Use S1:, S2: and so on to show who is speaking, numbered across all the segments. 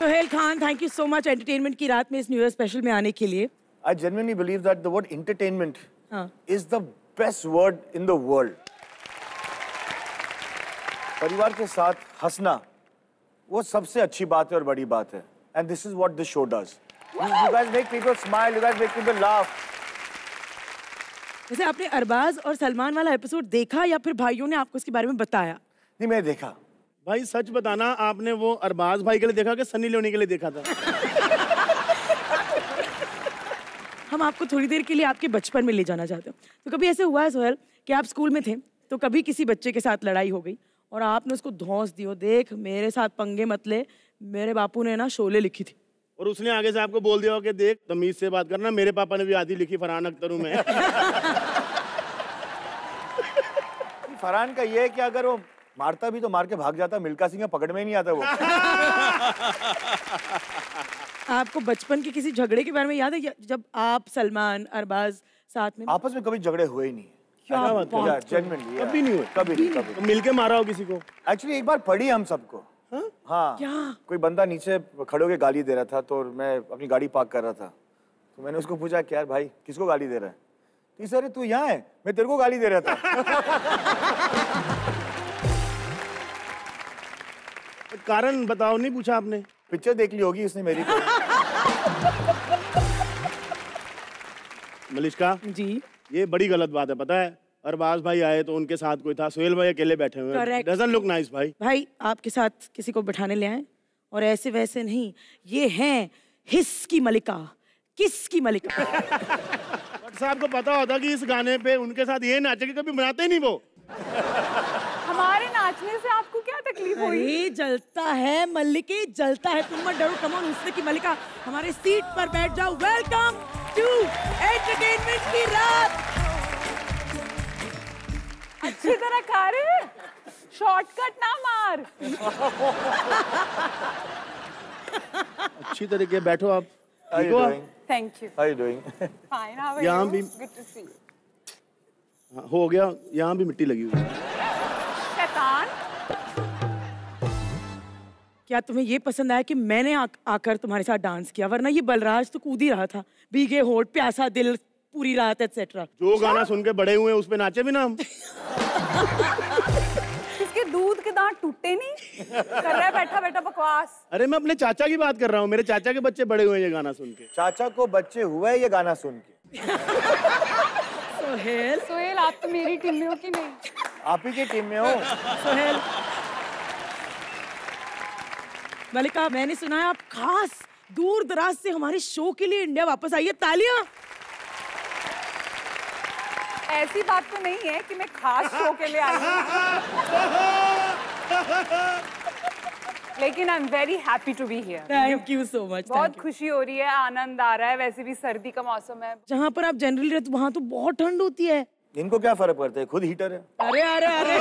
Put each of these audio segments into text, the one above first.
S1: Sohail Khan, thank you so much entertainment की रात में इस न्यू ईयर स्पेशल में आने के लिए।
S2: I genuinely believe that the word entertainment is the best word in the world. परिवार के साथ हंसना वो सबसे अच्छी बात है और बड़ी बात है। And this is what this show does. You guys make people smile, you guys make people laugh.
S1: वैसे आपने अरबाज और सलमान वाला एपिसोड देखा या फिर भाइयों ने आपको इसके बारे में बताया?
S2: नहीं, मैं देखा।
S3: भाई सच बताना, आपने वो अरबाज भाई के लिए देखा कि सनी लियोनी के लिए देखा था?
S1: हम आपको थोड़ी देर के लिए आपके बचपन में ले जाना चाहते हैं। तो कभी ऐसे हुआ है सोहेल कि आप स्कूल में थे तो कभी किसी बच्चे के साथ लड़ाई हो गई और आपने उसको धौंस दी हो, देख मेरे साथ पंगे मत ले, मेरे बापू ने ना शोले लिखी थी,
S3: और उसने आगे से आपको बोल दिया हो कि देख तमीज से बात करना, मेरे पापा ने भी आधी लिखी फरहान अख्तर हूं मैं।
S2: फरहान का ये है कि अगर वो मारता भी तो मार के भाग जाता, मिल्खा सिंह पकड़ में ही नहीं आता वो।
S1: आपको बचपन के किसी झगड़े के बारे में याद है जब आप सलमान अरबाज साथ में?
S2: आपस में कभी झगड़े हुए ही नहीं।
S1: क्या बात है?
S2: जेन्युइनली
S3: कभी नहीं हुए?
S2: कभी नहीं।
S3: मिलके मारा हो किसी को?
S2: एक्चुअली एक बार पड़ी हम सबको। हाँ,
S1: क्या?
S2: कोई बंदा नीचे खड़े होके गाली दे रहा था तो मैं अपनी गाड़ी पार्क कर रहा था, तो मैंने उसको पूछा कि यार भाई किसको गाली दे रहा है? तो सर तू यहाँ है, मैं तेरे को गाली दे रहा था।
S3: कारण बताओ, नहीं पूछा आपने?
S2: पिक्चर देख ली होगी उसने मेरी।
S3: मलिश्का
S1: जी,
S3: ये बड़ी गलत बात है, पता है? अरबाज भाई आए तो उनके साथ कोई था, सोहेल भाई अकेले बैठे हुए हैं। डजंट लुक नाइस भाई।
S1: भाई आपके साथ किसी को बिठाने ले आए और ऐसे वैसे नहीं, ये हैं हिस की मलिका, किस की मलिका।
S3: बट साहब को पता होता कि इस गाने पे उनके साथ ये नाचेगी, कभी बनाते ही नहीं वो।
S4: हमारे नाचने से आपको क्या तकलीफ हुई?
S1: अरे जलता है मल्लिके, जलता है, तुम मत डरो। कम ऑन हुस्न की मलिका, हमारे सीट पर बैठ जाओ। वेलकम टू एंटरटेनमेंट की रात।
S4: अच्छी तरह खा रहे हैं, शॉर्टकट ना मार।
S3: अच्छी तरीके बैठो आप।
S2: How you doing?
S4: Thank you.
S2: How you doing?
S4: Fine, how are
S3: यहाँ
S4: you?
S3: भी
S4: Good to see you.
S3: हो गया, यहाँ भी मिट्टी लगी हुई है।
S4: शैतान।
S1: क्या तुम्हें ये पसंद आया कि मैंने आकर तुम्हारे साथ डांस किया? वरना ये बलराज तो कूद ही रहा था, भीगे होठ, प्यासा दिल, पूरी रात एटसेट्रा।
S3: जो गाना सुन के बड़े हुए उस पे नाचे भी ना हम।
S4: इसके दूध के दांत टूटे नहीं? कर रहा है बैठा बैठा बकवास।
S3: अरे मैं अपने चाचा की बात कर रहा हूँ, मेरे चाचा के बच्चे बड़े हुए हैं ये गाना सुन के।
S2: चाचा को बच्चे हुए ये गाना सुन के।
S1: सोहेल,
S4: सोहेल आप तो मेरी टीम में हो कि नहीं?
S2: आप ही की टीम में हो।
S1: सोहेल, मलिका मैंने सुना है आप खास दूर दराज से हमारे शो के लिए इंडिया वापस आई है, तालियां।
S4: ऐसी बात तो नहीं है कि मैं खास शो के लिए आई हूँ, लेकिन I am very happy to be here.
S1: Thank you so much.
S4: बहुत खुशी हो रही है, आनंद आ रहा है। वैसे भी सर्दी का मौसम है।
S1: जहाँ पर आप जनरली रहते वहाँ तो बहुत ठंड होती है।
S2: इनको क्या फर्क पड़ता है, खुद हीटर है।
S1: अरे अरे अरे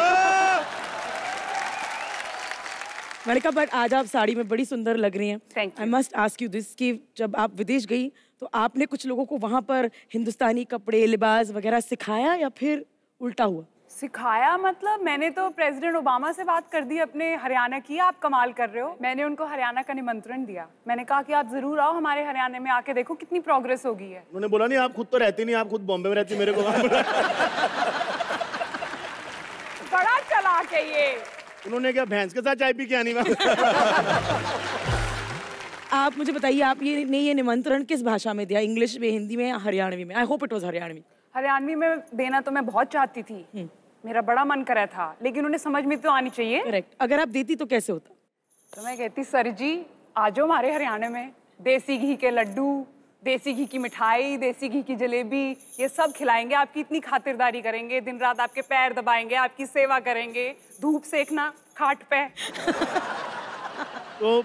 S1: मलिका, बट आज आप साड़ी में बड़ी सुंदर लग रही हैं।
S4: Thank you.
S1: I must ask you this कि जब आप विदेश गई तो आपने कुछ लोगों को वहाँ पर हिंदुस्तानी कपड़े, लिबास वगैरह सिखाया या फिर उल्टा हुआ?
S4: सिखाया मतलब मैंने तो प्रेसिडेंट ओबामा से बात कर दी अपने हरियाणा की। आप कमाल कर रहे हो। मैंने उनको हरियाणा का निमंत्रण दिया। मैंने कहा कि आप जरूर आओ हमारे हरियाणा में, आके देखो कितनी प्रोग्रेस हो गई है।
S3: उन्होंने बोला नहीं आप खुद तो रहती नहीं, आप खुद बॉम्बे में रहती, मेरे को
S4: बड़ा चालाक है ये।
S3: उन्होंने क्या भैंस के साथ चाय पी के आनी?
S1: आप मुझे बताइए, आप ये निमंत्रण किस भाषा में दिया? इंग्लिश में, हिंदी में या हरियाणवी में? I hope it was Haryanvi.
S4: Haryanvi में देना तो मैं बहुत चाहती थी, मेरा बड़ा मन कर रहा था, लेकिन उन्हें समझ में तो आनी चाहिए।
S1: करेक्ट। अगर आप देती तो कैसे होता?
S4: तो मैं कहती सर जी आ जाओ हमारे हरियाणा में, देसी घी के लड्डू, देसी घी की मिठाई, देसी घी की जलेबी, ये सब खिलाएंगे, आपकी इतनी खातिरदारी करेंगे, दिन रात आपके पैर दबाएंगे, आपकी सेवा करेंगे, धूप सेकना खाट पे।
S3: तो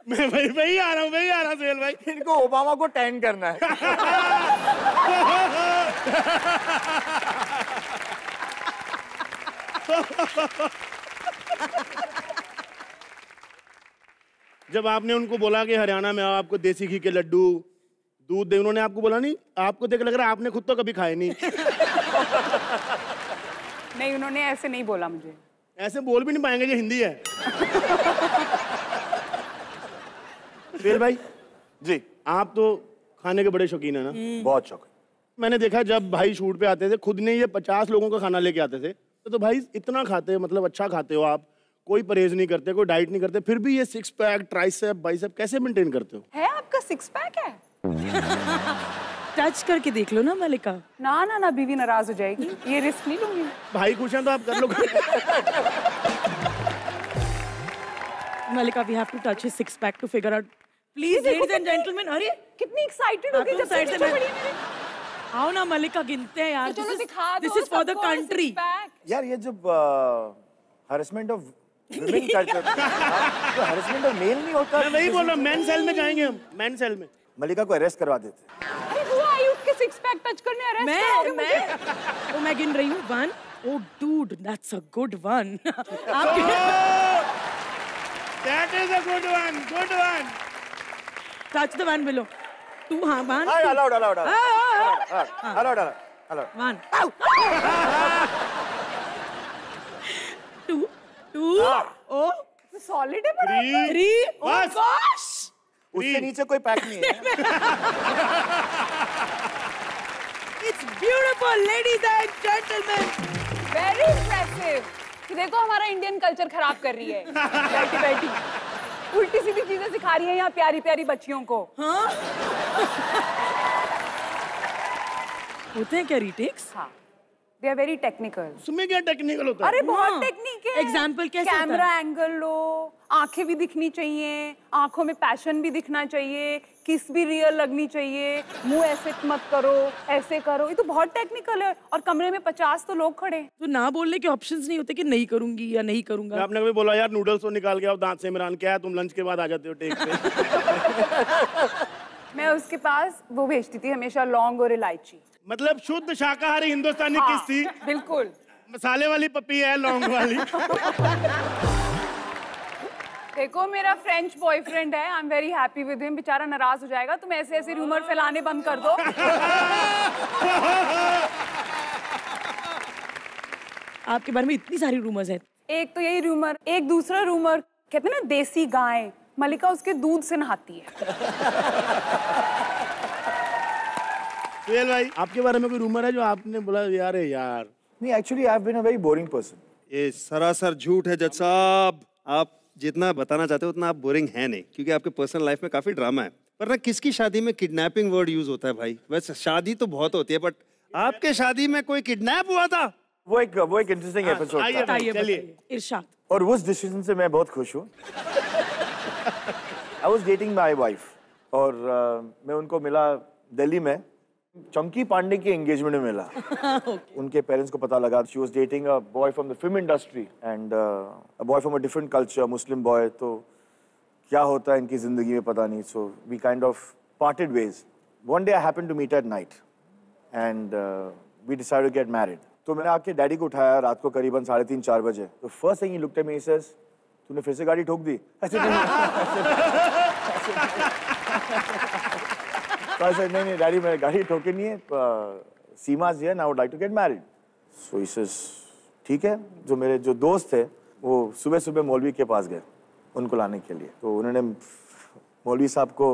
S3: मैं वही आ रहा हूँ सोहेल भाई।
S2: इनको ओबामा को टैन करना है।
S3: जब आपने उनको बोला कि हरियाणा में आओ, आपको देसी घी के लड्डू, दूध दे, उन्होंने आपको बोला नहीं? आपको देख लग रहा है आपने खुद तो कभी खाए नहीं।
S4: नहीं, उन्होंने ऐसे नहीं बोला मुझे।
S3: ऐसे बोल भी नहीं पाएंगे, ये हिंदी है। सुहेल भाई
S2: जी,
S3: आप तो खाने के बड़े शौकीन है ना?
S2: बहुत शौक है।
S3: मैंने देखा जब भाई शूट पे आते थे खुद ने ये 50 लोगों का खाना लेके आते थे, तो भाई इतना खाते, मतलब अच्छा खाते हो आप, कोई परहेज नहीं करते, कोई डाइट नहीं करते, फिर भी ये 6 पैक ट्राइसेप बाइसेप कैसे मेंटेन करते हो?
S4: है आपका 6 पैक है?
S1: टच करके देख लो ना मलिका।
S4: ना ना ना, बीवी नाराज हो जाएगी, ये रिस्क नहीं लूंगी।
S3: भाई खुश हैं तो आप कर लो।
S1: Malika, we have to touch his 6 pack to figure out. Please ladies and gentleman. अरे
S4: कितनी एक्साइटेड हो गई जब
S1: साइड
S4: से
S1: से
S4: पीछे
S1: मैं-
S4: पड़ी मेरे।
S1: आओ ना मलिका, गिनते हैं यार।
S4: तो चलो दिखा दो
S1: दिस इज फॉर द
S4: सबको और
S1: कंट्री।
S4: 6 पैक।
S2: यार ये जब harassment of women culture, harassment of male नहीं होता।
S3: मैं वही बोल रहा हूँ, मेन सेल में जाएंगे हम, मेन सेल में।
S2: मलिका को अरेस्ट करवा देते।
S4: अरे वो आई उठ के 6 पैक टच करने अरेस्ट करोगे मुझे?
S1: तो मैं गिन रही हूँ 1। Oh dude, that's a good one.
S3: That is a good one, good one.
S1: Touch the one below. 2, हाँ 1.
S2: allowed.
S1: allowed.
S2: Allowed.
S1: 1. 2. Oh.
S4: Solid है बड़ा।
S1: 3. Oh
S3: बस।
S1: gosh.
S2: उससे नीचे कोई पैक नहीं है।
S1: It's beautiful, ladies and gentlemen.
S4: Very impressive. कि देखो हमारा इंडियन कल्चर खराब कर रही है बैठी बैठी, उल्टी सीधी चीजें सिखा रही है यहाँ प्यारी प्यारी बच्चियों को।
S1: हाँ? होते हैं क्या रीटेक्स?
S4: हाँ, दे आर वेरी टेक्निकल।
S3: उसमें क्या टेक्निकल होता है?
S4: अरे बहुत
S1: हाँ।
S4: टेक्निक है।
S1: Example कैसे होता है?
S4: कैमरा एंगल लो, आंखें भी दिखनी चाहिए, आंखों में पैशन भी दिखना चाहिए, किस भी रियल लगनी चाहिए, मुंह ऐसे मत करो, ऐसे करो, ये तो बहुत टेक्निकल है। और कमरे में 50 तो लोग खड़े।
S1: तो ना बोलने के ऑप्शंस नहीं होते कि नहीं करूंगी या नहीं करूंगा?
S3: आपने कभी बोला यार नूडल्स तो निकाल के आओ दांत से, इमरान क्या है तुम लंच के बाद आ जाते हो टेक पे?
S4: मैं उसके पास वो भेजती थी हमेशा लौंग और इलायची।
S3: मतलब शुद्ध शाकाहारी हिंदुस्तानी
S4: हाँ,
S3: किस थी?
S4: बिल्कुल।
S3: मसाले वाली पप्पी है, लौंग वाली।
S4: देखो मेरा फ्रेंच बॉयफ्रेंड है, आई am very happy with him. बेचारा नाराज हो जाएगा, तुम ऐसे ऐसे रूमर फैलाने बंद कर दो।
S1: आपके बारे में इतनी सारी रूमर्स हैं।
S4: एक तो यही रूमर, एक दूसरा रूमर कहते हैं ना देसी गाय, मलिका उसके दूध से नहाती है।
S3: सुहेल भाई आपके बारे में कोई रूमर है जो आपने बोला यार यार?
S2: नहीं, actually I have been a very boring person.
S5: ये सरासर झूठ है जज साहब। आप जितना बताना चाहते हो उतना आप बोरिंग है नहीं, क्योंकि आपके पर्सनल लाइफ में काफी ड्रामा है। पर ना किसकी शादी में किडनैपिंग वर्ड यूज होता है भाई? वैसे शादी तो बहुत होती है, बट आपके शादी में कोई किडनैप हुआ था?
S2: वो एक इंटरेस्टिंग एपिसोड
S3: आइए
S2: था
S3: भाई, चलिए।
S1: इरशाद।
S2: और उस डिसीजन से मैं बहुत खुश हूँ। I was dating my wife और मैं उनको मिला दिल्ली में, चंकी पांडे की एंगेजमेंट में मिला। उनके पेरेंट्स को पता लगा she was dating a boy from the film industry and a boy from a different culture, Muslim boy. तो क्या होता है इनकी जिंदगी में पता नहीं। So we kind of parted ways. One day I happened to meet at night and we decided to get married. तो मैंने आके डैडी को उठाया रात को करीबन 3:30-4 बजे। तो first thing he looked at me, he says तूने फिर से गाड़ी ठोक दी? तो I said, नहीं डैडी मैंने गाड़ी ठोकी नहीं है, सीमा जी है ना, would like to get married. So he says ठीक है। जो मेरे जो दोस्त थे वो सुबह सुबह मौलवी के पास गए उनको लाने के लिए। तो उन्होंने मौलवी साहब को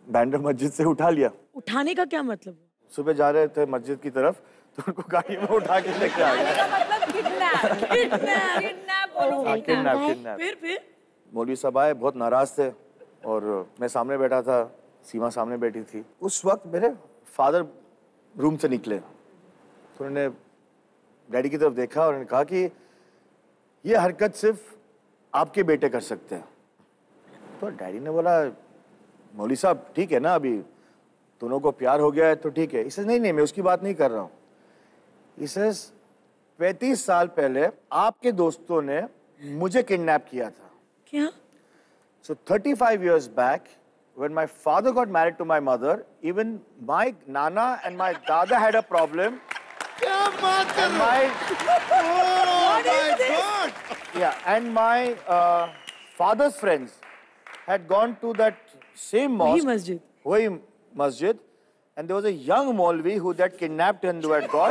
S2: बैंड्रा मस्जिद से उठा लिया।
S1: उठाने का क्या मतलब?
S2: सुबह जा रहे थे मस्जिद की तरफ तो उनको गाड़ी में उठा के लेके आ गए।
S4: इसका मतलब किडनैप। किडनैप बोलो,
S2: किडनैप।
S1: फिर
S2: मौलवी साहब आए, बहुत नाराज थे और मैं सामने बैठा था, सीमा सामने बैठी थी। उस वक्त मेरे फादर रूम से निकले तो उन्होंने डैडी की तरफ देखा और उन्होंने कहा कि ये हरकत सिर्फ आपके बेटे कर सकते हैं। तो डैडी ने बोला मौलवी साहब ठीक है ना, अभी दोनों को प्यार हो गया है तो ठीक है। इसे नहीं मैं उसकी बात नहीं कर रहा हूँ। इसे 35 साल पहले आपके दोस्तों ने मुझे किडनैप किया था।
S1: क्या?
S2: So 35 years back, when my father got married to my mother, even my nana and my dada had a problem.
S5: क्या बात कर
S2: And
S5: रहे
S2: my
S5: हो? my God!
S2: and my father's friends had gone to that same
S1: वही
S2: mosque,
S1: मस्जिद।
S2: वही masjid, and there was a young Maulvi who that kidnapped and who had got.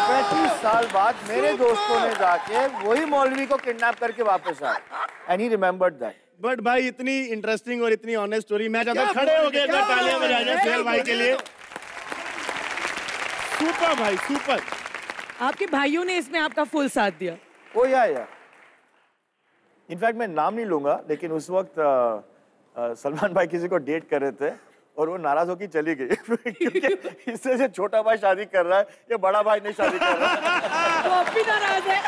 S2: 35 साल बाद मेरे दोस्तों ने जाके वही मौलवी को किडनैप करके वापस आए। And he remembered that.
S3: But भाई इतनी इंटरेस्टिंग और इतनी ऑनेस्ट स्टोरी, मैं चाहता हूं खड़े हो गए तालियां बजा जाए सुहेल भाई के लिए। सुपर भाई सुपर।
S1: आपके भाइयों ने इसमें आपका फुल साथ दिया।
S2: ओ या इनफैक्ट मैं नाम नहीं लूंगा, लेकिन उस वक्त सलमान भाई किसी को डेट कर रहे थे और वो नाराज होकर चली गई क्योंकि इससे से छोटा भाई शादी कर रहा है, ये बड़ा भाई नहीं शादी कर रहा है।
S1: वो अब भी नाराज है।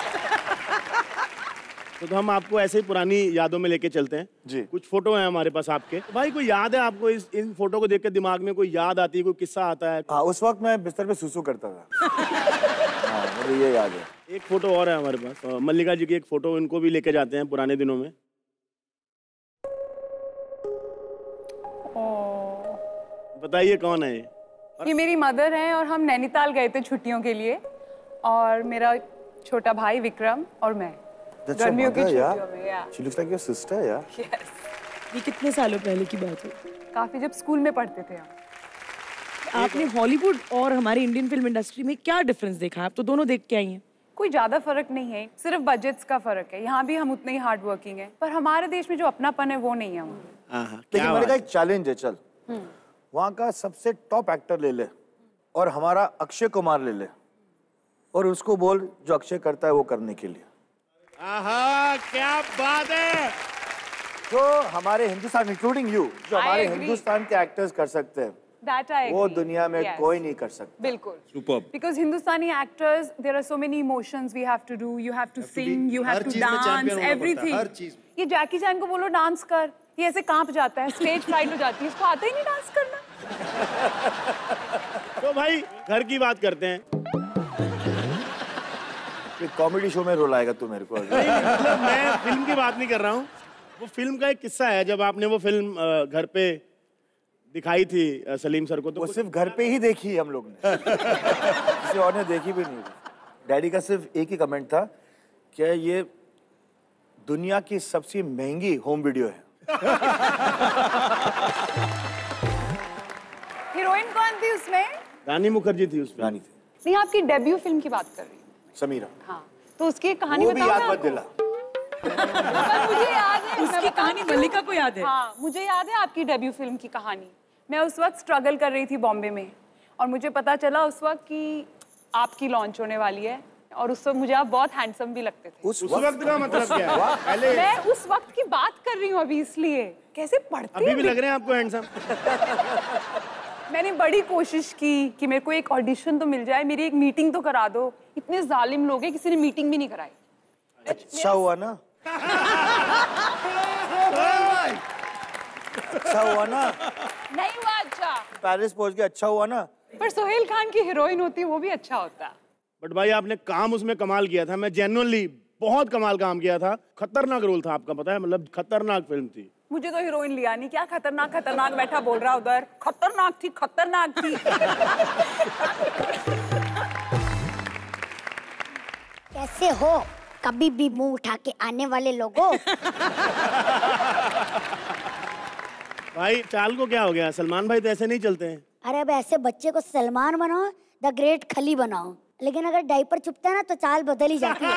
S3: तो हम आपको ऐसे ही पुरानी यादों में लेके चलते हैं
S2: जी।
S3: कुछ फोटो हैं हमारे पास आपके। तो भाई कोई याद है आपको इन फोटो को देख के दिमाग में कोई याद आती है, कोई किस्सा आता है?
S2: हाँ, उस वक्त मैं बिस्तर पे सुसु करता था। हाँ, मुझे ये याद है।
S3: एक फोटो और है हमारे पास, मल्लिका जी की एक फोटो, इनको भी लेके जाते हैं पुराने दिनों में। बताइए कौन है
S4: ये मेरी मदर है और हम नैनीताल गए थे छुट्टियों के लिए, और मेरा छोटा भाई विक्रम और मैं गर्मियों की छुट्टियों में।
S2: She looks like your sister, yeah.
S4: Yes.
S1: ये कितने सालों पहले की बात है?
S4: काफी, जब स्कूल में पढ़ते थे हम।
S1: आपने हॉलीवुड और हमारी इंडियन फिल्म इंडस्ट्री में क्या डिफरेंस देखा? आप तो दोनों देख के आई हैं।
S4: कोई ज्यादा फर्क नहीं है, सिर्फ बजट्स का फर्क है। यहाँ भी हम उतने ही हार्ड वर्किंग है, पर हमारे देश में जो अपनापन है वो नहीं है वहाँ।
S2: लेकिन मेरे का एक चैलेंज है, चल वहाँ का सबसे टॉप एक्टर ले ले और हमारा अक्षय कुमार ले ले और उसको बोल जो अक्षय करता है वो करने के लिए।
S3: आहा, क्या बात है।
S2: जो हमारे हिंदुस्तान इंक्लूडिंग यू, जो हमारे हिंदुस्तान के एक्टर्स कर सकते हैं
S4: That I
S2: वो
S4: agree.
S2: दुनिया में
S4: Yes.
S2: कोई नहीं कर सकता।
S4: बिल्कुल।
S5: Superb.
S4: Because Hindustani actors, there are so many emotions we have to do. You have to sing, you have
S5: her
S4: to
S5: चीज में
S4: dance,
S5: champion होना पड़ता है,
S4: everything.
S5: हर चीज।
S4: ये जैकी चैन को बोलो डांस कर, ये ऐसे कांप जाता है, स्टेज फ्राइट हो जाती है, इसको आता ही नहीं डांस करना।
S3: तो भाई घर की बात करते हैं।
S2: कॉमेडी शो में रोल आएगा तू मेरे को।
S3: मतलब मैं फिल्म की बात नहीं कर रहा हूँ, वो फिल्म का एक किस्सा है जब आपने वो फिल्म घर पे दिखाई थी सलीम सर को। तो
S2: वो सिर्फ घर पे ही देखी हम लोग ने, किसी और ने देखी भी नहीं। डैडी का सिर्फ एक ही कमेंट था कि ये दुनिया की सबसे महंगी होम वीडियो है।
S4: हीरोइन कौन थी उसमें?
S3: रानी मुखर्जी थी उसमें।
S2: रानी थी।
S4: नहीं, आपकी डेब्यू फिल्म की बात कर रही हूँ।
S2: समीरा।
S4: हाँ, तो उसकी एक कहानी
S2: वो भी
S4: बताओ
S2: याद
S4: ना
S2: मत
S4: आपको।
S2: दिला।
S4: पर मुझे याद है,
S1: उसकी कहानी मल्लिका को याद है।
S4: हाँ, मुझे याद है आपकी डेब्यू फिल्म की कहानी। मैं उस वक्त स्ट्रगल कर रही थी बॉम्बे में, और मुझे पता चला उस वक्त कि आपकी लॉन्च होने वाली है, और उस वक्त मुझे आप बहुत हैंडसम भी लगते थे।
S3: उस वक्त का मतलब क्या है? पहले
S4: मैं उस वक्त की बात कर रही हूँ अभी, इसलिए कैसे पढ़ते
S3: अभी भी लग रहे हैं आपको हैंडसम।
S4: मैंने बड़ी कोशिश की कि मेरे को एक ऑडिशन तो मिल जाए, मेरी एक मीटिंग तो करा दो। इतने जालिम लोग हैं, किसी ने मीटिंग भी नहीं कराई।
S2: अच्छा हुआ ना, अच्छा हुआ ना,
S4: नहीं हुआ अच्छा।
S2: पेरिस पहुंच गया, अच्छा हुआ ना।
S4: पर सोहेल खान की हीरोइन होती वो भी अच्छा होता।
S3: बट भाई आपने काम उसमें कमाल किया था, मैं जेन्युइनली बहुत कमाल काम किया था। खतरनाक रोल था आपका, पता है, मतलब खतरनाक फिल्म थी।
S4: मुझे तो हीरोइन लिया नहीं, क्या खतरनाक खतरनाक बैठा बोल रहा उधर। खतरनाक थी, खतरनाक थी।
S6: कैसे हो कभी भी मुंह उठा के आने वाले लोगों।
S3: भाई चाल को क्या हो गया? सलमान भाई तो ऐसे नहीं चलते हैं।
S6: अरे अब ऐसे बच्चे को सलमान बनाओ, द ग्रेट खली बनाओ, लेकिन अगर डायपर चुपता है ना तो चाल बदल ही जाती है।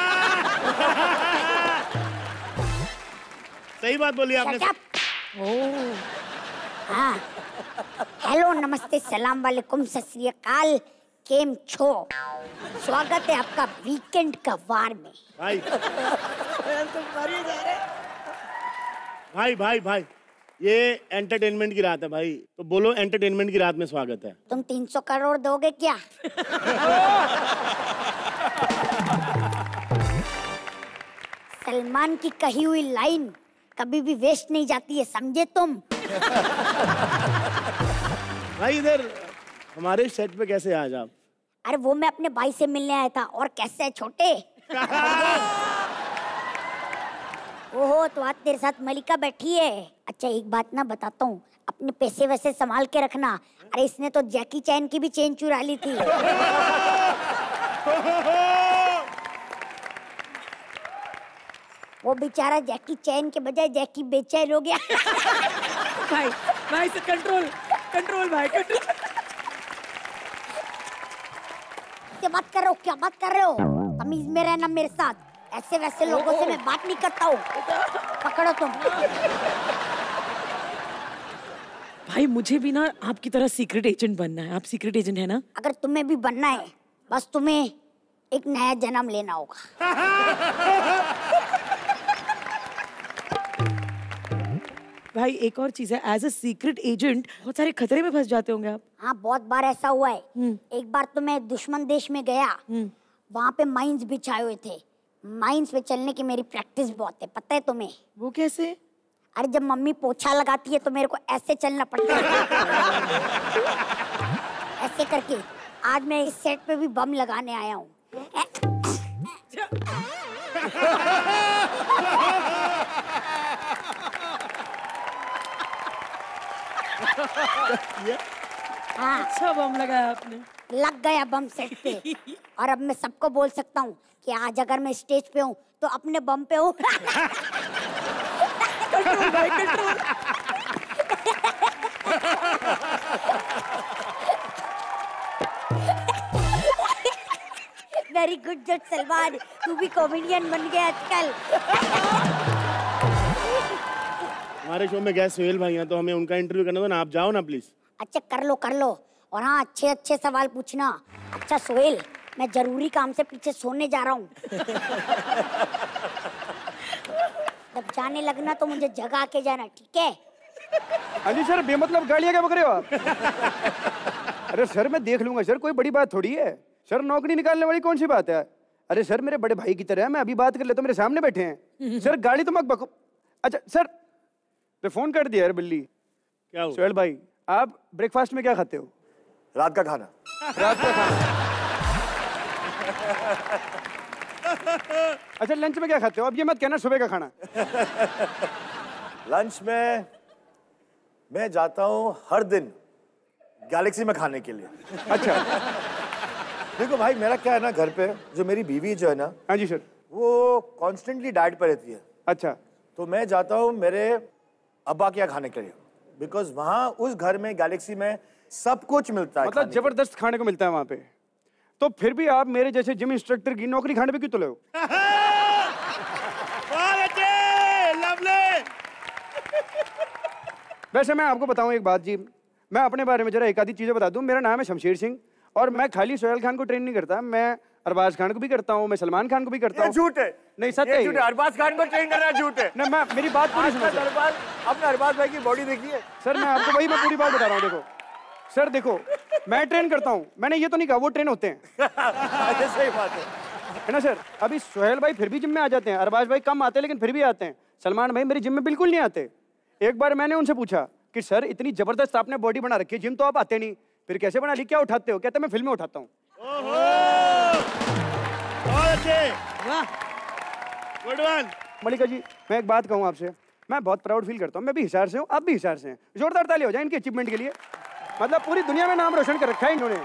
S3: सही बात बोली आपने।
S6: Shut up! हाँ, हेलो नमस्ते सलाम वालेकुम सत श्री अकाल, केम छो। स्वागत है आपका वीकेंड का वार में।
S3: भाई ये एंटरटेनमेंट की रात है भाई, तो बोलो एंटरटेनमेंट की रात में स्वागत है।
S6: तुम 300 करोड़ दोगे क्या? सलमान की कही हुई लाइन कभी भी वेस्ट नहीं जाती है, समझे तुम?
S3: भाई इधर हमारे सेट पे कैसे आज आप?
S6: अरे वो मैं अपने भाई से मिलने आया था। और कैसे है छोटे? ओहो, तो आज तेरे साथ मलिका बैठी है। अच्छा एक बात ना बताता हूँ, अपने पैसे वैसे संभाल के रखना। अरे इसने तो जैकी चैन की भी चेन चुरा ली थी। वो बेचारा जैकी चैन के बजाय जैकी बेचैन हो गया।
S1: भाई से कंट्रोल भाई, कंट्रोल।
S6: क्या बात कर रहे हो, क्या बात कर रहे हो? तमीज में रहना मेरे साथ। ऐसे वैसे लोगों से मैं बात नहीं करता हूँ। पकड़ो तुम।
S1: भाई मुझे भी ना आपकी तरह सीक्रेट एजेंट बनना है। आप सीक्रेट एजेंट है ना?
S6: अगर तुम्हें भी बनना है, बस तुम्हें एक नया जन्म लेना होगा।
S1: भाई एक और चीज है, एज अ सीक्रेट एजेंट बहुत सारे खतरे में फंस जाते होंगे आप।
S6: हाँ, बहुत बार ऐसा हुआ है। एक बार तो मैं दुश्मन देश में गया, वहाँ पे माइंस बिछाए हुए थे। माइंस पे चलने की मेरी प्रैक्टिस बहुत है, पता है तुम्हें?
S1: वो कैसे?
S6: अरे जब मम्मी पोछा लगाती है तो मेरे को ऐसे चलना पड़ता है। ऐसे करके आज मैं इस सेट पे भी बम लगाने आया हूँ। हाँ,
S1: अच्छा बम लगाया आपने।
S6: लग गया बम सेट पे। और अब मैं सबको बोल सकता हूँ कि आज अगर मैं स्टेज पे हूँ तो अपने बम पे हूँ।
S1: कंट्रोल भाई, कंट्रोल।
S6: वेरी गुड जज सलमान, तू भी कॉमेडियन बन गया आजकल।
S3: हमारे शो में गेस्ट सोहेल भाई हैं, तो हमें उनका इंटरव्यू करना था ना, आप जाओ ना प्लीज।
S6: अच्छा कर लो कर लो। और हाँ, अच्छे अच्छे सवाल पूछना। अच्छा सोहेल, मैं जरूरी काम से पीछे सोने जा रहा हूँ। जब जाने लगना तो मुझे जगा के जाना, ठीक है?
S7: हाँ जी सर, बेमतलब गालियाँ क्या बक रहे हो आप? अरे सर मैं देख लूंगा सर, कोई बड़ी बात थोड़ी है सर। नौकरी निकालने वाली कौन सी बात है? अरे सर मेरे बड़े भाई की तरह है, मैं अभी बात कर लेता हूँ, मेरे सामने बैठे हैं। सर गाली तो मत बको। अच्छा सर, तो फोन कर दिया यार बिल्ली।
S3: क्या हुआ?
S7: सोहेल भाई, आप ब्रेकफास्ट में क्या खाते हो?
S2: रात का खाना।
S7: रात का खाना। अच्छा लंच में क्या खाते हो? अब ये मत कहना सुबह का खाना।
S2: लंच में मैं जाता हूँ हर दिन गैलेक्सी में खाने के लिए।
S7: अच्छा।
S2: देखो भाई, मेरा क्या है ना, घर पे जो मेरी बीवी जो है ना,
S7: हाँ जी सर।
S2: वो कॉन्स्टेंटली डाइट पे रहती है।
S7: अच्छा।
S2: तो मैं जाता हूँ मेरे अब्बा के यहाँ खाने के लिए, बिकॉज वहाँ उस घर में गैलेक्सी में सब कुछ मिलता है।
S7: मतलब जबरदस्त खाने को मिलता है वहाँ पे। तो फिर भी आप मेरे जैसे जिम इंस्ट्रक्टर की नौकरी खाने पे क्यों तुले हो? वैसे मैं आपको बताऊं एक बात जी, मैं अपने बारे में जरा एक आधी चीजें बता दूं। मेरा नाम है शमशेर सिंह और मैं खाली सोहेल खान को ट्रेन नहीं करता, मैं अरबाज खान को भी करता हूँ, मैं सलमान खान को भी करता हूँ।
S2: झूठ है।
S7: नहीं सच है।
S2: अरबाज खान को ट्रेन करना झूठ है।
S7: नहीं, मैं मेरी बात पूरी सुनो।
S2: आपने अरबाज भाई की बॉडी देखी है?
S7: सर मैं आपको वही मैं पूरी बात बता रहा हूँ। देखो सर, देखो मैं ट्रेन करता हूँ, मैंने ये तो नहीं कहा वो ट्रेन होते हैं।
S2: सही बात
S7: है ना सर? अभी सोहेल भाई फिर भी जिम में आ जाते हैं, अरबाज भाई कम आते हैं लेकिन फिर भी आते हैं, सलमान भाई मेरी जिम में बिल्कुल नहीं आते। एक बार मैंने उनसे पूछा कि सर इतनी जबरदस्त आपने बॉडी बना रखी है, जिम तो आप आते नहीं, फिर कैसे बना ली, क्या उठाते हो? कहते मैं फिल्में उठाता हूँ।
S3: Good one.
S7: मलिका जी मैं एक बात कहूँ आपसे, मैं बहुत प्राउड फील करता हूँ। मैं भी हिसार से हूँ, आप भी हिसार से हैं। जोरदार ताली हो जाए इनके अचीवमेंट के लिए। मतलब पूरी दुनिया में नाम रोशन कर रखा है इन्होंने।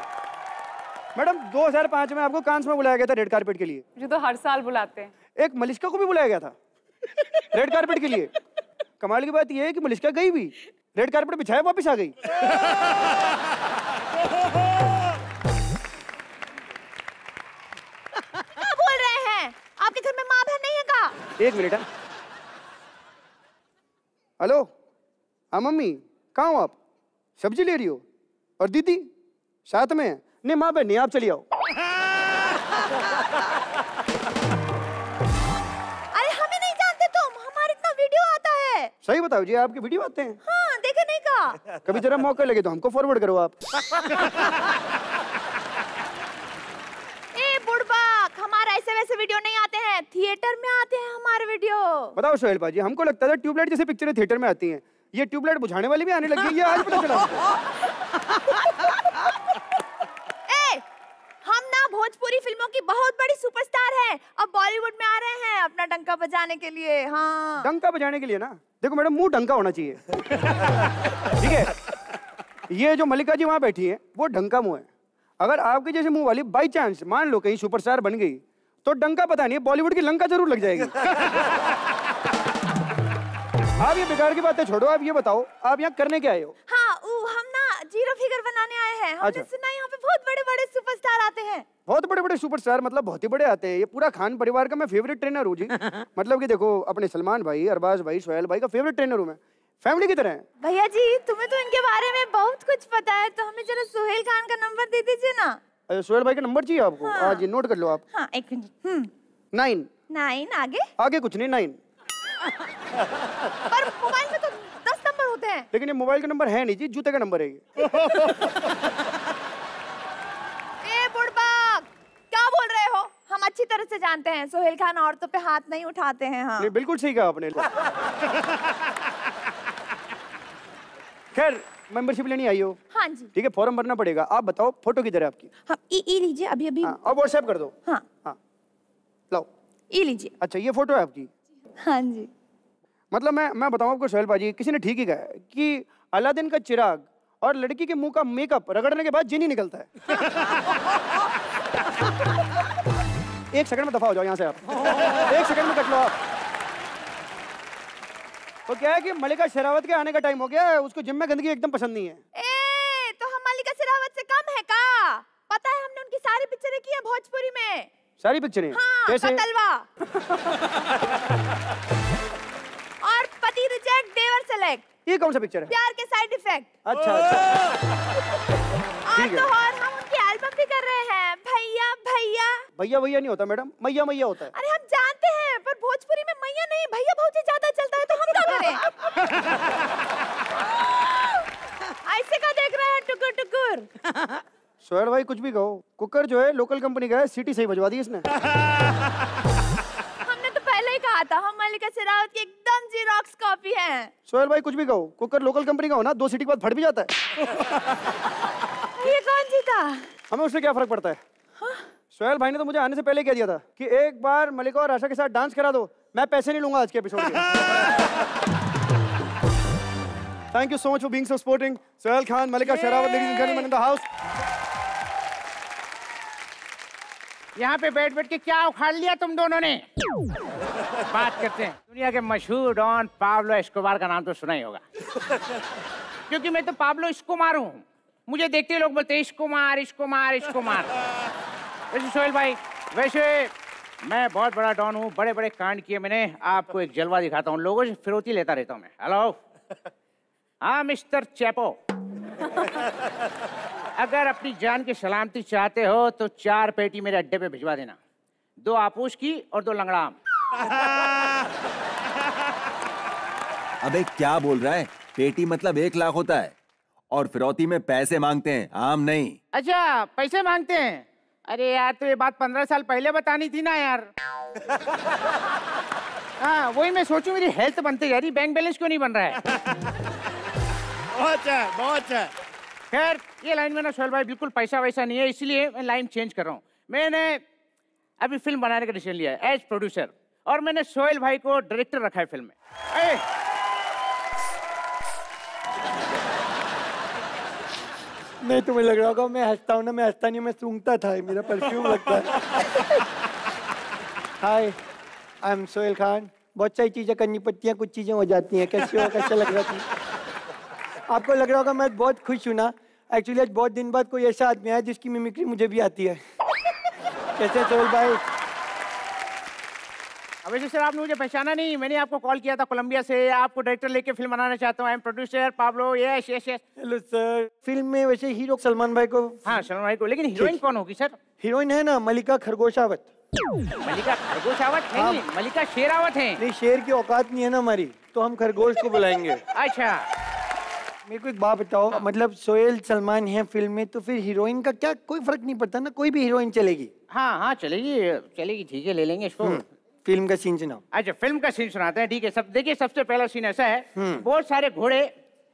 S7: मैडम 2005 में आपको कांस में बुलाया गया था रेड कारपेट के लिए।
S4: मुझे तो हर साल बुलाते हैं।
S7: एक मलिका को भी बुलाया गया था रेड कारपेट के लिए। कमाल की बात यह है कि मलिका गई भी, रेड कारपेट बिछाया वापस आ गई।
S8: क्या बोल रहे हैं? आपके घर में माँ बहन नहीं है का?
S7: एक मिनट। हेलो, हाँ मम्मी कहाँ हो आप? सब्जी ले रही हो? और दीदी साथ में है? नहीं माँ बहन नहीं, आप चलिए आओ।
S8: अरे हमें नहीं जानते तुम, हमारे इतना वीडियो आता है।
S7: सही बताओ जी, आपके वीडियो आते हैं?
S8: हाँ, देखे नहीं का?
S7: कभी जरा मौका लगे तो हमको फॉरवर्ड करो आप।
S8: ए बुड़बक, हमारे ऐसे वैसे वीडियो नहीं आते हैं, थिएटर में आते हैं हमारे वीडियो।
S7: बताओ सोहेल पाजी, हमको लगता था ट्यूबलाइट जैसे पिक्चरें थिएटर में आती हैं, ये ट्यूबलाइट बुझाने वाली भी आने लगी है, ये आज पता चला।
S8: ए, हम ना भोजपुरी फिल्मों की बहुत बड़ी सुपरस्टार हैं, अब बॉलीवुड में आ रहे हैं अपना डंका बजाने के लिए। हाँ,
S7: डंका बजाने के लिए ना? देखो मैडम, मुंह डंका होना चाहिए। ठीक है, ये जो मलिका जी वहां बैठी है वो डंका मुंह है। अगर आपके जैसे मुंह वाली बाई चांस मान लो कहीं सुपरस्टार बन गई तो डंका पता नहीं, बॉलीवुड की लंका जरूर लग जाएगी। आप ये बेकार की बातें छोड़ो, आप ये बताओ आप यहाँ करने क्या आए हो?
S8: हाँ, हम ना जीरो फिगर बनाने आए हैं। हमने
S7: अच्छा।
S8: सुना यहाँ पे बहुत बड़े बड़े सुपरस्टार आते हैं।
S7: बहुत बड़े बड़े सुपरस्टार मतलब बहुत ही बड़े आते हैं। ये पूरा खान परिवार का मैं फेवरेट ट्रेनर हूँ जी। मतलब कि देखो अपने सलमान भाई, अरबाज भाई, सोहेल भाई का फेवरेट ट्रेनर हूँ मैं, फैमिली की तरह है।
S8: भैया जी तुम्हें तो इनके बारे में बहुत कुछ पता है, तो हमें जरा सोहेल खान का नंबर दे दीजिए ना।
S7: सोहेल भाई का नंबर चाहिए आपको?
S8: हाँ।
S7: जी नोट कर लो आप।
S8: हाँ एक मिनट।
S7: 9।
S8: 9 आगे?
S7: आगे कुछ नहीं, 9।
S8: पर मोबाइल में तो 10 नंबर होते हैं।
S7: लेकिन ये मोबाइल का नंबर है नहीं जी, जूते का नंबर है ये।
S8: ए बुड़बक, क्या बोल रहे हो? हम अच्छी तरह से जानते हैं सोहेल खान औरतों पे हाथ नहीं उठाते हैं। हाँ
S7: नहीं बिल्कुल सही कहा आपने। खैर मेंबरशिप लेनी आई हो?
S8: हाँ जी।
S7: ठीक है, फॉर्म भरना पड़ेगा। आप बताओ फोटो किधर है आपकी?
S8: हाँ ई लीजिए अभी अभी।
S7: हाँ, अब व्हाट्सएप कर दो।
S8: हाँ
S7: हाँ लाओ।
S8: ई लीजिए।
S7: अच्छा ये फोटो है आपकी?
S8: हाँ जी।
S7: मतलब मैं बताऊं आपको सोहेल बाजी, किसी ने ठीक ही कहा है कि अलादीन का चिराग और लड़की के मुंह का मेकअप रगड़ने के बाद जिन ही निकलता है। एक सेकंड में दफा हो जाओ यहाँ से आप। एक सेकंड में कट लो आप। तो क्या है कि मलिका शेरावत के आने का टाइम हो गया है, उसको जिम में गंदगी एकदम पसंद नहीं है।
S8: ए तो हम मलिका शेरावत से कम है का? पता है हमने उनकी सारी पिक्चरें की हैं भोजपुरी में।
S7: सारी पिक्चरें?
S8: हाँ,
S7: कैसे?
S8: कतलवा और पति रिजेक्ट देवर सेलेक्ट।
S7: ये कौन सा पिक्चर है?
S8: प्यार के साइड इफेक्ट।
S7: अच्छा
S8: और तो और हम उनकी एल्बम भी कर रहे हैं। भैया भैया।
S7: भैया भैया नहीं होता मैडम, मैया मैया होता है।
S8: अरे हम जानते हैं पर भोजपुरी में मैया नहीं भैया भौजी ज्यादा चलता है, तो हम क्या करें? ऐसे का देख रहे हैं टुकुर टुकुर।
S7: सोहेल भाई कुछ भी कहो, कुकर जो है लोकल कंपनी का है, सीटी सही बजवा दी इसने।
S8: हमने तो पहले ही कहा था हम मलिका शेरावत की एकदम जीरोक्स कॉपी हैं।
S7: सोहेल भाई कुछ भी कहो, कुकर लोकल कंपनी का हो ना, 2 सीटी के बाद फट भी जाता है।
S8: ये कौन जीता?
S7: हमें उससे क्या फर्क पड़ता है? सोहेल भाई ने तो मुझे आने से पहले कह दिया था कि एक बार मलिका और आशा के साथ डांस करा दो, मैं पैसे नहीं लूंगा आज के एपिसोड के। Thank you so much for being so sporting. Sohail Khan, Mallika Sherawat, ladies and gentleman in the house.
S9: यहाँ पे बैठ बैठ के क्या उखाड़ लिया तुम दोनों ने? बात करते हैं। दुनिया के मशहूर डॉन पाब्लो एस्कोबार का नाम तो सुना ही होगा, क्योंकि मैं तो पाब्लो इस्कोबार हूँ। मुझे देखते ही लोग बोलते हैं इस्कोबार इस्कोबार इस्कोबार। वैसे सोहेल भाई, वैसे मैं बहुत बड़ा डॉन हूँ, बड़े बड़े कांड किए मैंने। आपको एक जलवा दिखाता हूँ, लोगों से फिरौती लेता रहता हूँ मैं। हेलो, हाँ मिस्टर चैपो, अगर अपनी जान की सलामती चाहते हो तो 4 पेटी मेरे अड्डे पे भिजवा देना, 2 आपूस की और 2 लंगड़ाम।
S10: अबे क्या बोल रहा है? पेटी मतलब 1 लाख होता है और फिरौती में पैसे मांगते हैं, आम नहीं।
S9: अच्छा पैसे मांगते हैं? अरे यार तो ये बात 15 साल पहले बतानी थी ना यार। हाँ वही मैं सोचूं, मेरी हेल्थ बनते जा रही, बैंक बैलेंस क्यों नहीं बन रहा है?
S3: बहुत अच्छा है, बहुत अच्छा है।
S9: खैर ये लाइन में ना सोहेल भाई बिल्कुल पैसा वैसा नहीं है, इसलिए मैं लाइन चेंज कर रहा हूँ। मैंने अभी फिल्म बनाने का डिसीजन लिया है एज प्रोड्यूसर, और मैंने सोहेल भाई को डायरेक्टर रखा है फिल्म में।
S11: नहीं तुम्हें लग रहा होगा मैं हंसता हूँ ना, मैं हंसता नहीं, मैं सूंघता था, मेरा परफ्यूम लगता है। हाय, आई एम सोहेल खान। बहुत सारी चीज़ें करनी पड़ती हैं, कुछ चीज़ें हो जाती हैं। कैसे हो, कैसा लग रहा था? आपको लग रहा होगा मैं बहुत खुश हूँ ना। एक्चुअली आज बहुत दिन बाद कोई ऐसा आदमी आया जिसकी मिमिक्री मुझे भी आती है। कैसे सोहेल भाई?
S9: वैसे सर आपने मुझे पहचाना नहीं, मैंने आपको कॉल किया था कोलंबिया से, आपको डायरेक्टर लेके फिल्म बनाना चाहता हूँ। I am producer Pablo. Yes yes yes.
S11: Hello sir. Film में वैसे हीरो सलमान भाई को।
S9: हाँ सलमान भाई को, लेकिन हीरोइन कौन होगी सर?
S11: हीरोइन है ना मलिका खरगोशावत।
S9: मलिका खरगोशावत है नहीं, मलिका शेरावत है।
S11: नहीं, शेर की औकात नहीं है ना हमारी, तो हम खरगोश को बुलाएंगे।
S9: अच्छा
S11: मेरे को एक बात बताओ, मतलब सोहेल सलमान है फिल्म में, तो फिर हीरोइन का क्या कोई फर्क नहीं पड़ता ना? कोई भी हीरोइन चलेगी?
S9: हाँ हाँ चलेगी चलेगी, ठीक है ले लेंगे इसको।
S11: फिल्म का सीन सुनाओ।
S9: अच्छा फिल्म का सीन सुनाते हैं, ठीक है। सब देखिए, सबसे पहला सीन ऐसा है, बहुत सारे घोड़े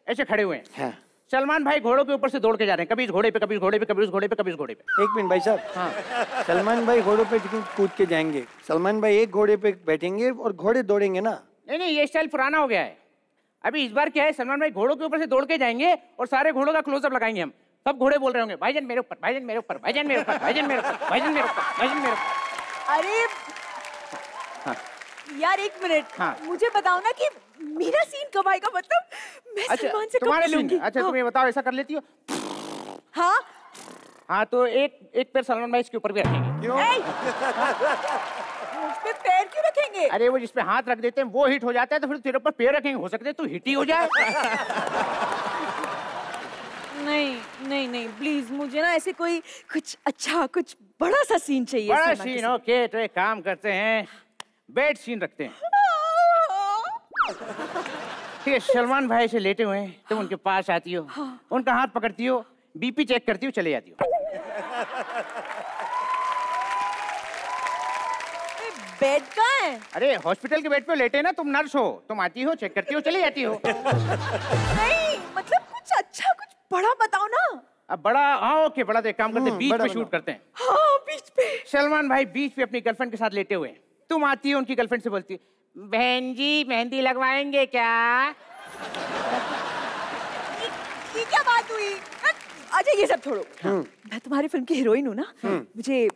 S9: ऐसे खड़े हुए हैं।
S11: हाँ।
S9: सलमान भाई घोड़ों के ऊपर से दौड़ के जा रहे हैं, कभी इस घोड़े पे, कभी इस घोड़े पे, कभी उस घोड़े पे, कभी इस घोड़े पे।
S11: 1 मिनट भाई साहब।
S9: हाँ।
S11: सलमान भाई घोड़ों पे कूद के जाएंगे, सलमान भाई एक घोड़े पे बैठेंगे और घोड़े दौड़ेंगे ना?
S9: नहीं नहीं, ये स्टाइल पुराना हो गया है। अभी इस बार क्या है, सलमान भाई घोड़ों के ऊपर से दौड़ के जाएंगे और सारे घोड़ों का क्लोजअप लगाएंगे हम। सब घोड़े बोल रहे होंगे भाईजान मेरे ऊपर, भाईजान मेरे ऊपर, भाईजान मेरे ऊपर, भाईजान मेरे ऊपर, भाईजान मेरे ऊपर, भाईजान मेरे ऊपर।
S8: अरे यार 1 मिनट, मुझे बताओ ना कि मेरा सीन कब आएगा? मतलब मैं सलमान से कब मिलूंगी?
S9: अच्छा तुम ये बताओ, ऐसा कर लेती हो?
S8: हाँ
S9: हाँ तो एक पैर सलमान भाई इसके ऊपर भी रखेंगे।
S11: क्यों?
S8: उस पे पैर क्यों रखेंगे?
S9: अरे वो जिसपे हाथ रख देते हैं वो हिट हो जाता है, तो फिर तेरे ऊपर पैर रखेंगे, हो सकता है तू हिट ही हो जाए।
S8: नहीं नहीं नहीं प्लीज, मुझे ना ऐसे कोई कुछ अच्छा कुछ बड़ा सा सीन चाहिए।
S9: बड़ा सीन? ओके, तो एक काम करते हैं, बेड सीन रखते हैं। ठीक है, सलमान भाई से लेटे हुए हैं, तुम उनके पास आती हो, उनका हाथ पकड़ती हो, बीपी चेक करती हो, चले जाती हो।
S8: बेड कहाँ है?
S9: अरे हॉस्पिटल के बेड पे लेटे ना, तुम नर्स हो, तुम आती हो, चेक करती हो, चली जाती हो।
S8: नहीं मतलब कुछ अच्छा कुछ बड़ा बताओ ना।
S9: अब बड़ा, हाँ ओके, बड़ा तो एक काम करते हैं, बीच पे शूट करते हैं।
S8: हाँ बीच पे।
S9: सलमान भाई बीच पे अपनी गर्लफ्रेंड के साथ लेटे हुए हैं, तुम आती हो, उनकी गर्लफ्रेंड से बोलती, बहन जी मेहंदी लगवाएंगे क्या?
S8: ये क्या बात हुई? अच्छा ये सब छोड़ो, मैं तुम्हारी फिल्म की हीरोइन हूँ ना, मुझे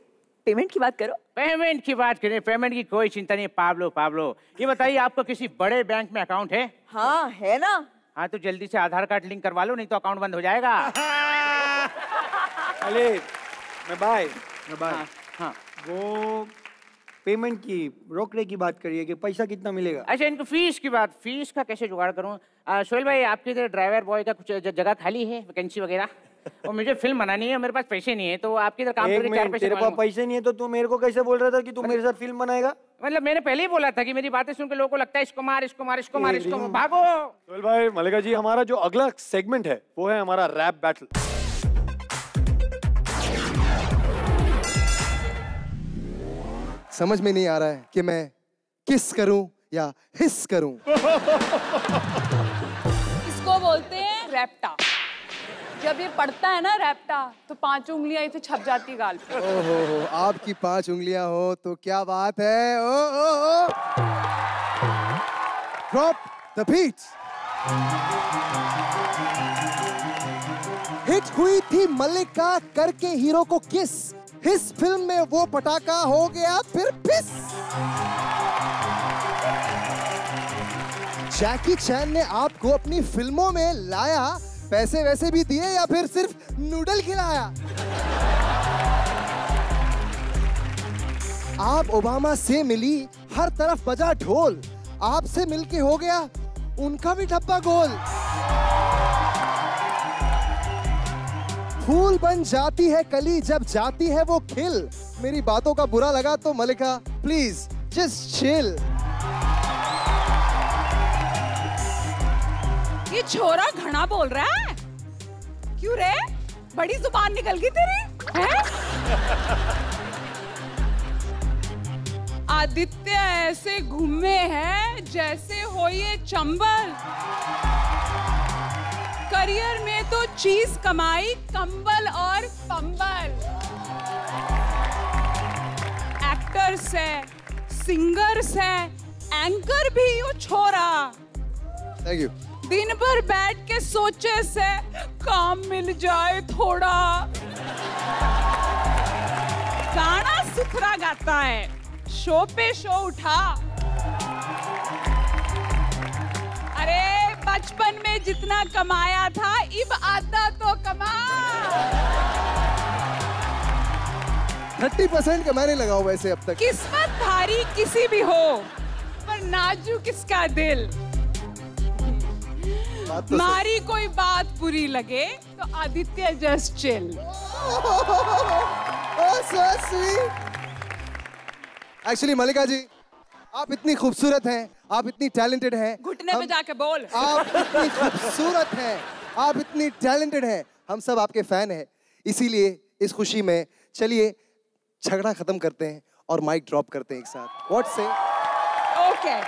S8: पेमेंट की बात करो।
S9: पेमेंट की बात करें, पेमेंट की कोई चिंता नहीं। पाब्लो ये बताइए, आपको किसी बड़े बैंक में अकाउंट है?
S8: हाँ है ना।
S9: हाँ तो जल्दी से आधार कार्ड लिंक करवा लो, नहीं तो अकाउंट बंद हो जाएगा।
S11: अरे मैं बाय
S9: हाँ
S11: वो पेमेंट की रोकड़े की बात करिए कि पैसा कितना मिलेगा।
S9: अच्छा इनको फीस की बात, फीस का कैसे जुगाड़ करूँ? सोहेल भाई आपके इधर ड्राइवर बॉय का कुछ जगह खाली है, वैकेंसी वगैरह? और मुझे फिल्म बनानी है, मेरे पास पैसे नहीं है, तो आपके इधर काम करके 4 पैसे।
S11: तेरे पास पैसे नहीं है तो तू मेरे को कैसे बोल रहा था कि तू मेरे साथ फिल्म बनाएगा?
S9: मतलब मैंने पहले ही बोला था कि मेरी बातें सुन के लोगों को लगता है इसको मार इसको मार इसको मार इसको मार, भागो।
S12: सोहेल भाई, मलिका जी, हमारा जो अगला सेगमेंट है वो है हमारा रैप बैटल।
S13: समझ में नहीं आ रहा है कि मैं किस करूं या हिस करूं।
S4: इसको बोलते हैं रैप्टा। जब ये पढ़ता है ना रैप्टा, तो 5 उंगलियां इसे छप जाती है गाल पे।
S13: ओहो, आपकी 5 उंगलियां हो तो क्या बात है। ओ ओ ओ ड्रॉप द बीट। हिट हुई थी मल्लिका करके हीरो को किस, इस फिल्म में वो पटाखा हो गया फिर फिस। जैकी चैन ने आपको अपनी फिल्मों में लाया, पैसे वैसे भी दिए या फिर सिर्फ नूडल खिलाया? आप ओबामा से मिली, हर तरफ बजा ढोल, आपसे मिलके हो गया उनका भी डब्बा गोल। फूल बन जाती है कली जब जाती है वो खिल। मेरी बातों का बुरा लगा तो मलिका प्लीज जस्ट चिल।
S4: ये छोरा घना बोल रहा है, क्यों रे? बड़ी जुबान निकल गई तेरी है? आदित्य ऐसे घूमे हैं जैसे हो ये चंबल। करियर में तो चीज कमाई, कंबल और पंबल। एक्टर्स है, सिंगर्स है, एंकर भी वो छोरा।
S13: Thank you.
S4: दिन भर बैठ के सोचे से काम मिल जाए थोड़ा। गाना सुथरा गाता है, शो पे शो उठा। अरे बचपन में जितना कमाया था अब आधा तो कमा।
S13: 30% का मैंने लगा वैसे अब तक।
S4: किस्मत भारी किसी भी हो, पर नाजुक किसका दिल।
S13: तो
S4: मारी कोई बात बुरी लगे तो आदित्य जस्ट चिल।
S13: एक्चुअली मलिका जी, आप इतनी खूबसूरत हैं, आप इतनी टैलेंटेड हैं।
S4: घुटने पे जाके बोल।
S13: आप इतनी खूबसूरत हैं, आप इतनी टैलेंटेड हैं, हम सब आपके फैन हैं। इसीलिए इस खुशी में चलिए झगड़ा खत्म करते हैं और माइक ड्रॉप करते हैं एक साथ। व्हाट से?
S4: ओके